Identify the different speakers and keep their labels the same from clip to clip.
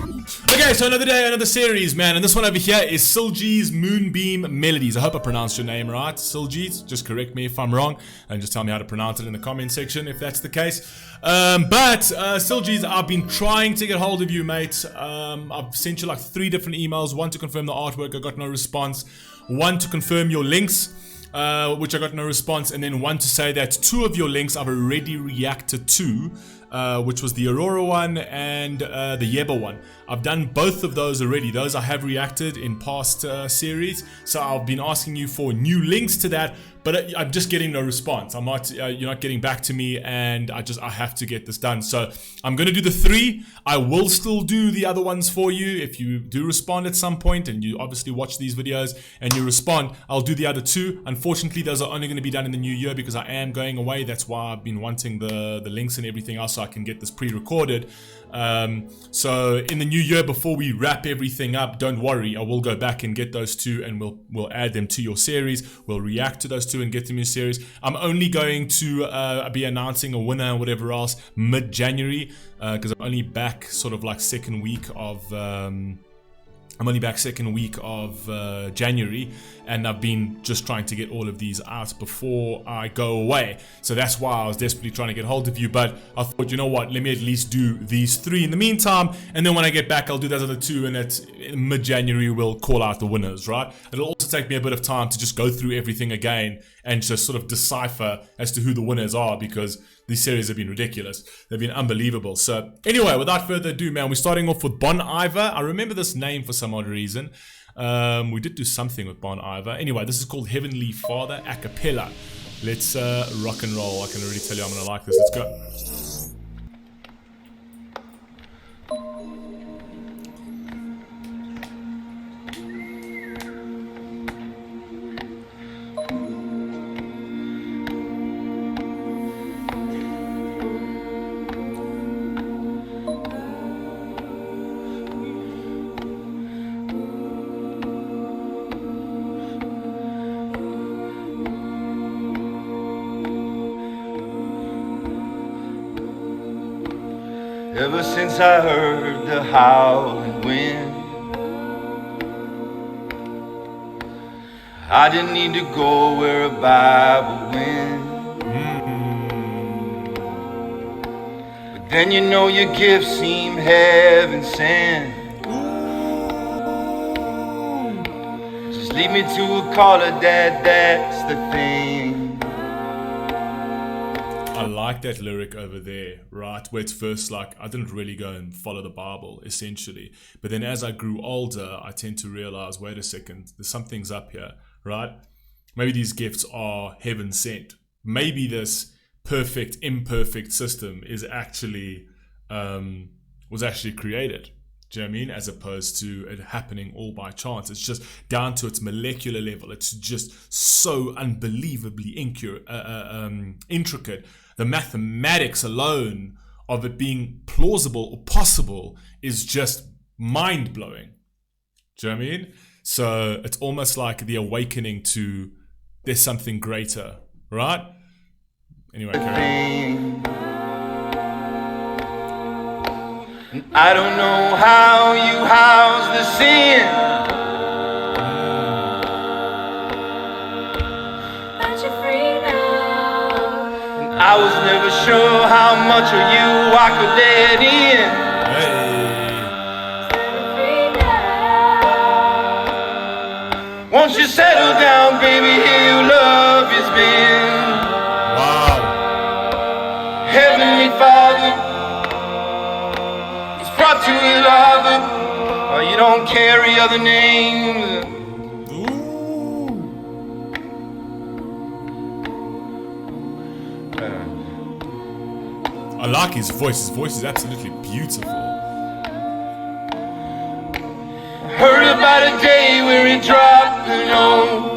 Speaker 1: Okay, so another day, another series, man, and this one over here is Silji's Moonbeam Melodies. I hope I pronounced your name right, Silji's. Just correct me if I'm wrong, and just tell me how to pronounce it in the comment section if that's the case. Silji's, I've been trying to get hold of you, mate. I've sent you like 3 different emails. One to confirm the artwork, I got no response. One to confirm your links, which I got no response, and then one to say that 2 of your links I've already reacted to, which was the Aurora one and the Yeba one. I've done both of those already. Those I have reacted in past series, so I've been asking you for new links to that, but I'm just getting no response. I'm not, you're not getting back to me, and I have to get this done. So I'm gonna do the 3. I will still do the other ones for you if you do respond at some point, and you obviously watch these videos and you respond. I'll do the other 2. Unfortunately, those are only going to be done in the new year because I am going away. That's why I've been wanting the links and everything else so I can get this pre-recorded. So in the new year, before we wrap everything up, don't worry, I will go back and get those 2, and we'll add them to your series. We'll react to those 2 and get them in your series. I'm only going to be announcing a winner and whatever else mid-January, because I'm only back sort of like second week of January, and I've been just trying to get all of these out before I go away. So that's why I was desperately trying to get hold of you, but I thought, you know what, let me at least do these 3 in the meantime, and then when I get back, I'll do those other 2, and at mid-January, we'll call out the winners, right? It'll also take me a bit of time to just go through everything again and just sort of decipher as to who the winners are, because these series have been ridiculous. They've been unbelievable. So anyway, without further ado, man, we're starting off with Bon Iver. I remember this name for some odd reason. We did do something with Bon Iver. Anyway, this is called Heavenly Father Acapella. Let's rock and roll. I can already tell you I'm gonna like this. Let's go.
Speaker 2: Ever since I heard the howling wind, I didn't need to go where a Bible went. But then you know your gifts seem heaven sent. Just lead me to a caller, that's the thing.
Speaker 1: I like that lyric over there, right? Where it's first like, I didn't really go and follow the Bible, essentially. But then as I grew older, I tend to realize, wait a second, there's something's up here, right? Maybe these gifts are heaven sent. Maybe this perfect, imperfect system is actually, was actually created. Do you know what I mean? As opposed to it happening all by chance. It's just down to its molecular level. It's just so unbelievably intricate. The mathematics alone of it being plausible or possible is just mind-blowing. Do you know what I mean? So it's almost like the awakening to there's something greater, right? Anyway, carry on.
Speaker 2: I don't know how you house the sin, but you're free now. And I was never sure how much of you I could let in. Hey. Won't you settle down, baby? Here your love has been. Wow. Heavenly Father, brought to it other, or you don't carry other names.
Speaker 1: I like his voice. His voice is absolutely beautiful.
Speaker 2: Heard about a day where he dropped the note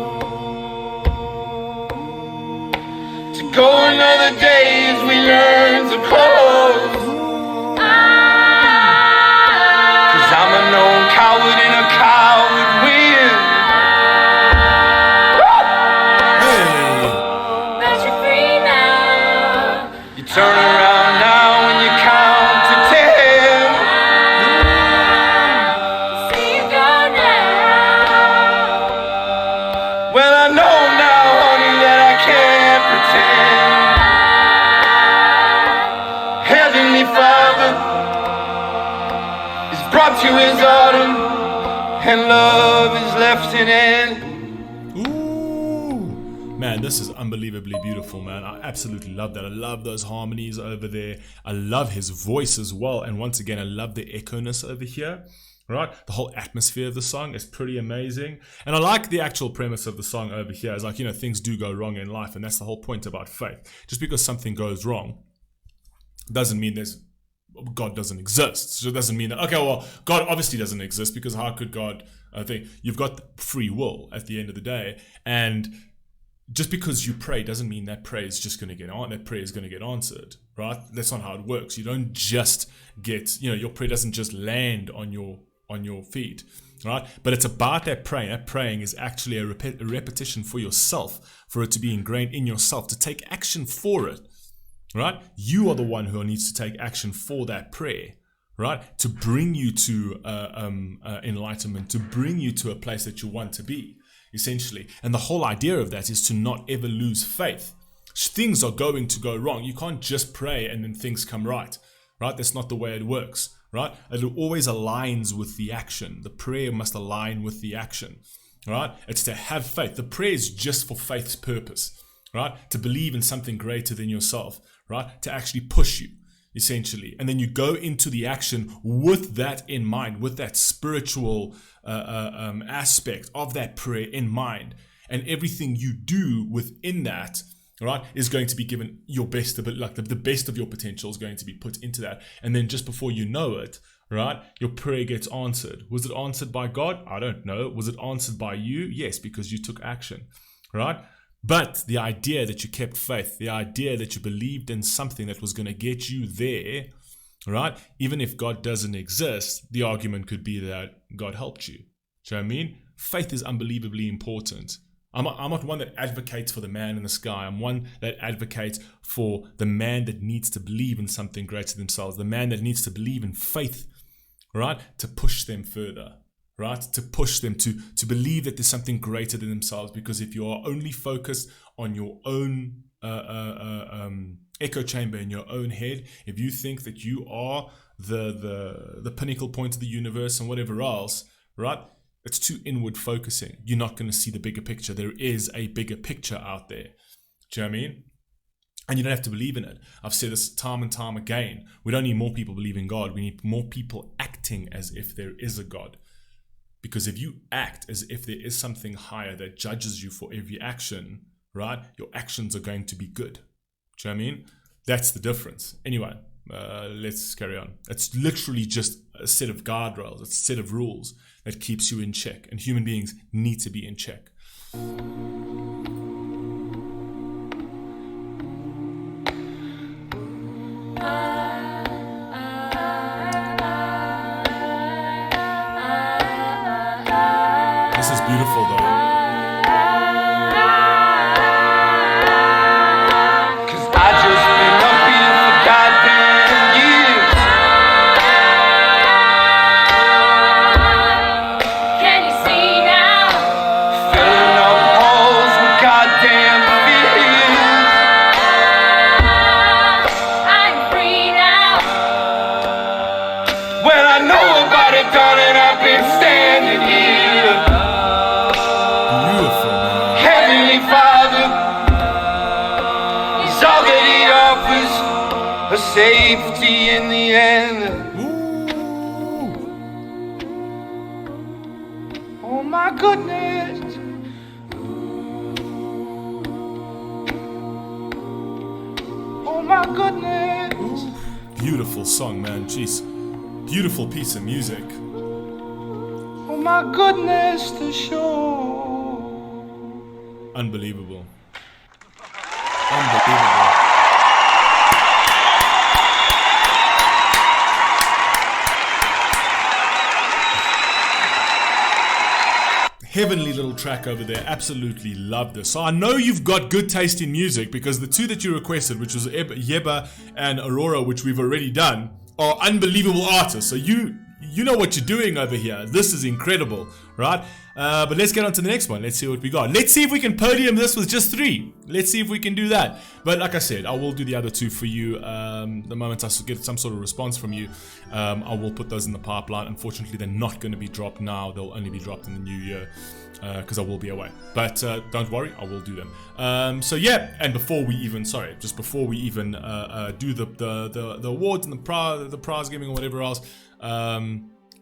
Speaker 2: to go another day as we learn to close. I'm a known coward and a coward win. Hey. But you're free now. You turn around now and you count to 10. brought you his autumn, and love is left in it.
Speaker 1: Man, this is unbelievably beautiful, man. I absolutely love that. I love those harmonies over there. I love his voice as well. And once again, I love the echo-ness over here, right? The whole atmosphere of the song is pretty amazing. And I like the actual premise of the song over here. It's like, things do go wrong in life. And that's the whole point about faith. Just because something goes wrong doesn't mean God doesn't exist. So it doesn't mean that, okay, well, God obviously doesn't exist, because how could God, you've got free will at the end of the day. And just because you pray doesn't mean that prayer is just going to get on. That prayer is going to get answered, right? That's not how it works. You don't just get, your prayer doesn't just land on your feet, right? But it's about that praying. That praying is actually a repetition for yourself, for it to be ingrained in yourself, to take action for it, right? You are the one who needs to take action for that prayer, right? To bring you to enlightenment, to bring you to a place that you want to be. Essentially. And the whole idea of that is to not ever lose faith. Things are going to go wrong. You can't just pray and then things come right? That's not the way it works, right? It always aligns with the action. The prayer must align with the action, right? It's to have faith. The prayer is just for faith's purpose, right? To believe in something greater than yourself, right? To actually push you, essentially. And then you go into the action with that in mind, with that spiritual aspect of that prayer in mind. And everything you do within that, right, is going to be given your best, like the best of your potential is going to be put into that. And then just before you know it, right, your prayer gets answered. Was it answered by God? I don't know. Was it answered by you? Yes, because you took action, right? But the idea that you kept faith, the idea that you believed in something that was going to get you there, right? Even if God doesn't exist, the argument could be that God helped you. Do you know what I mean? Faith is unbelievably important. I'm not one that advocates for the man in the sky. I'm one that advocates for the man that needs to believe in something greater than themselves, the man that needs to believe in faith, right? To push them further. Right? To push them to believe that there's something greater than themselves. Because if you are only focused on your own echo chamber in your own head, if you think that you are the pinnacle point of the universe and whatever else, right? It's too inward focusing. You're not going to see the bigger picture. There is a bigger picture out there. Do you know what I mean? And you don't have to believe in it. I've said this time and time again. We don't need more people believing God. We need more people acting as if there is a God. Because if you act as if there is something higher that judges you for every action, right, your actions are going to be good. Do you know what I mean? That's the difference. Anyway, let's carry on. It's literally just a set of guardrails. It's a set of rules that keeps you in check. And human beings need to be in check. This is beautiful though.
Speaker 2: Cause I just been up here for goddamn years.
Speaker 3: Can you see now?
Speaker 2: Filling up holes with goddamn fears.
Speaker 3: I'm free now.
Speaker 2: Well, I know about it, darling, I've been standing here.
Speaker 1: Beautiful, man.
Speaker 2: Heavenly Father, He's all that He offers, a safety in the end.
Speaker 1: Ooh.
Speaker 2: Oh my goodness. Oh my goodness.
Speaker 1: Beautiful song, man. Jeez. Beautiful piece of music.
Speaker 2: Oh my goodness, the show.
Speaker 1: Unbelievable. Unbelievable. Heavenly little track over there. Absolutely love this. So I know you've got good taste in music because the two that you requested, which was Yeba and Aurora, which we've already done, are unbelievable artists. So you you know what you're doing over here. This is incredible, right? But let's get on to the next one. Let's see what we got. Let's see if we can podium this with just 3. Let's see if we can do that. But like I said, I will do the other 2 for you. The moment I get some sort of response from you, I will put those in the pipeline. Unfortunately, they're not going to be dropped now. They'll only be dropped in the new year. Because I will be away, but don't worry, I will do them. So yeah, and before we even do the awards and the prize giving or whatever else,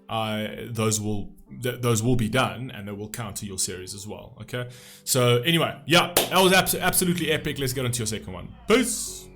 Speaker 1: those will be done and they will count to your series as well. Okay. So anyway, yeah, that was absolutely epic. Let's get on to your second one. Peace.